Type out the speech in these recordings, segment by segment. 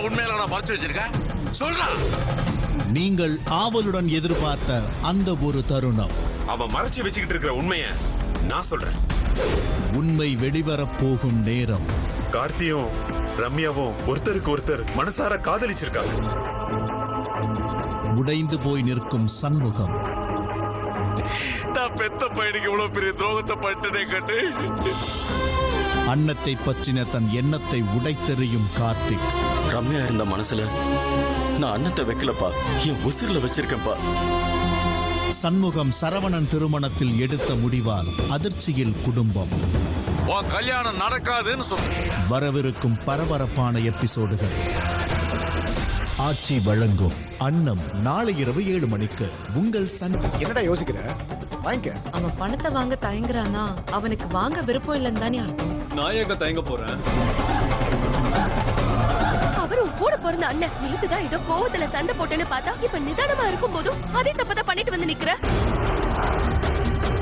என்ன உண்மையில நான் மறைச்சு வச்சிருக்கேன் சொல்றா. நீங்கள் ஆவலுடன் எதிர்பார்த்த அந்த ஒரு தருணம். அவன் மறைச்சு வச்சுக்கிட்டு இருக்கிற உண்மைய நான் சொல்றேன். உண்மை வெளிவரப் போகும் நேரம். கார்த்தியும் ரம்யாவும் ஒருத்தருக்கு ஒருத்தர் மனசார காதலிச்சிருக்காங்க. உடைந்து போய் நிற்கும் சண்முகம். நான் பெத்த பையனுக்கு இவ்வளவு பெரிய துரோகத்தை பண்ணிட்டே கண்டு. அன்னத்தை பற்றின தன் எண்ணத்தை உடைத்தெறியும் கார்த்திக். ரம்யா இருந்த மனசுல நான் அன்னத்தை வைக்கலப்பா, என் உசிரில வச்சிருக்கேன்ப்பா. சண்முகம் சரவணன் திருமணத்தில் எடுத்த முடிவால் அதிர்ச்சியில் குடும்பம். உன் கல்யாணம் நடக்காதுன்னு சொல்றேன். வரவிருக்கும் பரபரப்பான எபிசோடுகள். ஆட்சி வழங்கும் அன்னம் நாளை இரவு 7 மணிக்கு உங்கள் சன். என்னடா யோசிக்கிற? வாங்கிக்க. அவன் பணத்தை வாங்க தயங்குறானா அவனுக்கு வாங்க விருப்பம் இல்லைன்னு தானே அர்த்தம். நான் எங்க தயங்க போறேன்? அவரும் கூட பிறந்த அண்ணன் நேத்துதான் ஏதோ கோவத்துல சண்டை போட்டுன்னு பார்த்தா இப்ப நிதானமா இருக்கும் போதும் அதே தப்பதான் பண்ணிட்டு வந்து நிக்கிற.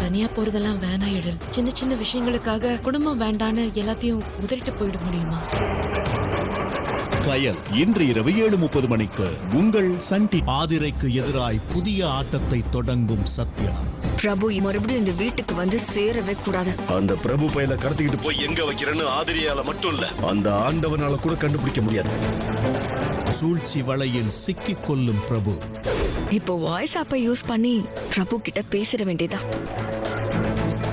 தனியா போறதெல்லாம் வேணா எழில். சின்ன சின்ன விஷயங்களுக்காக குடும்பம் வேண்டான்னு எல்லாத்தையும் உதறிட்டு போயிட முடியுமா? கயல் இன்று இரவு 7:30 மணிக்கு உங்கள் சன் டிவி. ஆதிரைக்கு எதிராய் புதிய ஆட்டத்தை தொடங்கும் சத்யா. பிரபு மறுபடியும் இந்த வீட்டுக்கு வந்து சேரவே கூடாது. அந்த பிரபு பையில கடத்திக்கிட்டு போய் எங்க வைக்கிறேன்னு ஆதிரியால மட்டும் இல்ல, அந்த ஆண்டவனால கூட கண்டுபிடிக்க முடியாது. சூழ்ச்சி வலையில் சிக்கிக் கொள்ளும் பிரபு. இப்போ வாய்ஸ் ஆப்பை யூஸ் பண்ணி பிரபு கிட்ட பேசிட வேண்டியதா.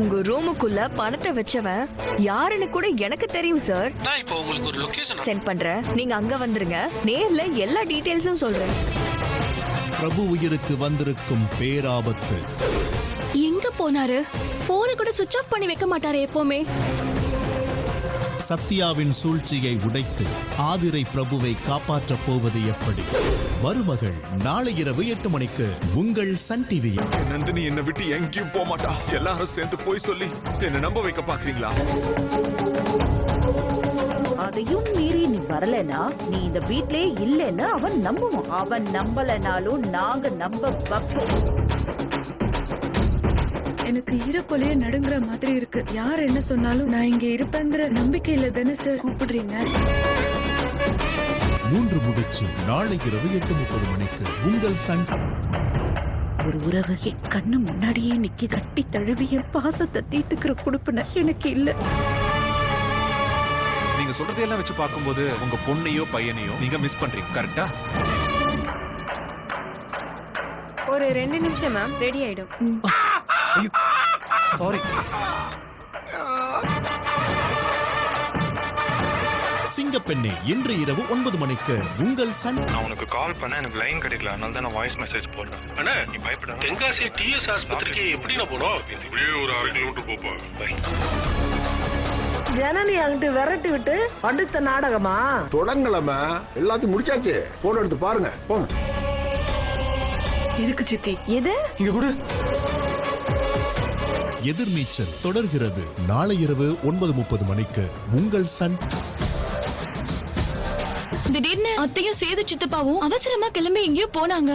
உங்க ரூமுக்குள்ள பணத்தை வச்சவன் யாருன்னு கூட எனக்கு தெரியும் சார். நான் இப்போ உங்களுக்கு ஒரு லொகேஷன் சென்ட் பண்றேன், நீங்க அங்க வந்துருங்க. நேர்ல எல்லா டீடைல்ஸும் சொல்றேன். பிரபு உயிருக்கு வந்திருக்கும் பேராபத்து. எங்க போனாரு? போனை கூட சுவிட்ச் ஆஃப் பண்ணி வைக்க மாட்டாரு எப்பவுமே. சத்யாவின் சூழ்ச்சியை உடைத்து ஆதிரை பிரபுவை காப்பாற்றப் போவது எப்படி? மருமகள் நாளை இரவு 8 மணிக்கு உங்கள் சன் டிவி. நந்தினி என்னை விட்டு எங்கேயும் போக மாட்டா. எல்லாரும் சேர்ந்து போய் சொல்லி என்ன நம்ப வைக்க பாக்குறீங்களா? அதையும் மீறி நீ வரலனா நீ இந்த வீட்லயே இல்லைன்னு அவன் நம்புவான். அவன் நம்பலனாலும் நாங்க நம்ப வைப்போம். எனக்கு ஈரக்கொலைய நடுங்குற மாதிரி இருக்கு. யார் என்ன சொன்னாலும் நான் இங்க இருப்பேங்கிற நம்பிக்கையில தானே சார் கூப்பிடுறீங்க. 3 முடிச்சு நாளை இரவு 8:30 மணிக்கு உங்கள் சன். ஒரு உறவு என் கண்ணு முன்னாடியே நிக்கி கட்டி தழுவி என் பாசத்தை தீர்த்துக்கிற குடுப்பின எனக்கு இல்ல. நீங்க சொல்றதையெல்லாம் வச்சு பார்க்கும்போது உங்க பொண்ணையோ பையனையோ நீங்க மிஸ் பண்றீங்க. கரெக்டா? ஒரு 2 நிமிஷம் மேம், ரெடி ஆயிடும். சாரி. சிங்கப்பெண்ணே இன்று இரவு 9 மணிக்கு உங்கள் சன். நான் உனக்கு கால் பண்ண எனக்கு லைன் கிடைக்கல, அதனால தான் நான் வாய்ஸ் மெசேஜ் போடுறேன். அண்ணா நீ பயப்படாத. தென்காசி டிஎஸ் ஆஸ்பத்திரிக்கு எப்படி நான் போறோம்? இப்படியே ஒரு 6 கிலோமீட்டர் போப்பா. பை. ஜனனி அங்கிட்டு விரட்டி விட்டு அடுத்த நாடகமா தொடங்கலமா? எல்லாத்தையும் முடிச்சாச்சு. போன் எடுத்து பாருங்க. போங்க. இருக்கு சித்தி. எது? இங்க கூட எதிர்நீச்சல் தொடர்கிறது நாளை இரவு 9:30 மணிக்கு உங்கள் சன். திடீர்னு அத்தையும் சேது சித்தப்பாவும் அவசரமா கிளம்பி எங்கேயோ போனாங்க.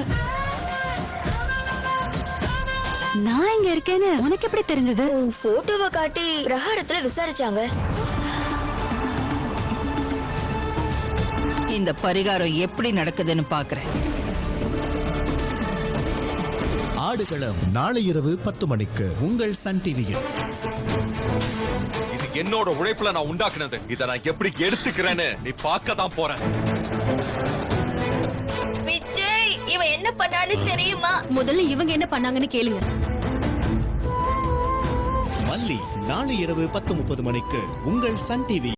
நான் இங்க இருக்கேன்னு உனக்கு எப்படி தெரிஞ்சது? போட்டோவை காட்டி பிரகாரத்துல விசாரிச்சாங்க. இந்த பரிகாரம் எப்படி நடக்குதுன்னு பாக்குறேன். ஆடுகளம் நாளை இரவு 10 மணிக்கு உங்கள் சன் டிவியில். இது என்னோட உழைப்புல நான் உண்டாக்குனது. இதை நான் எப்படி எடுத்துக்கிறேன்னு நீ பார்க்க தான் போற. விஜய் இவன் என்ன பண்ணான்னு தெரியுமா? முதல்ல இவங்க என்ன பண்ணாங்கன்னு கேளுங்க. மல்லி நாளை இரவு 10:30 மணிக்கு உங்கள் சன் டிவி.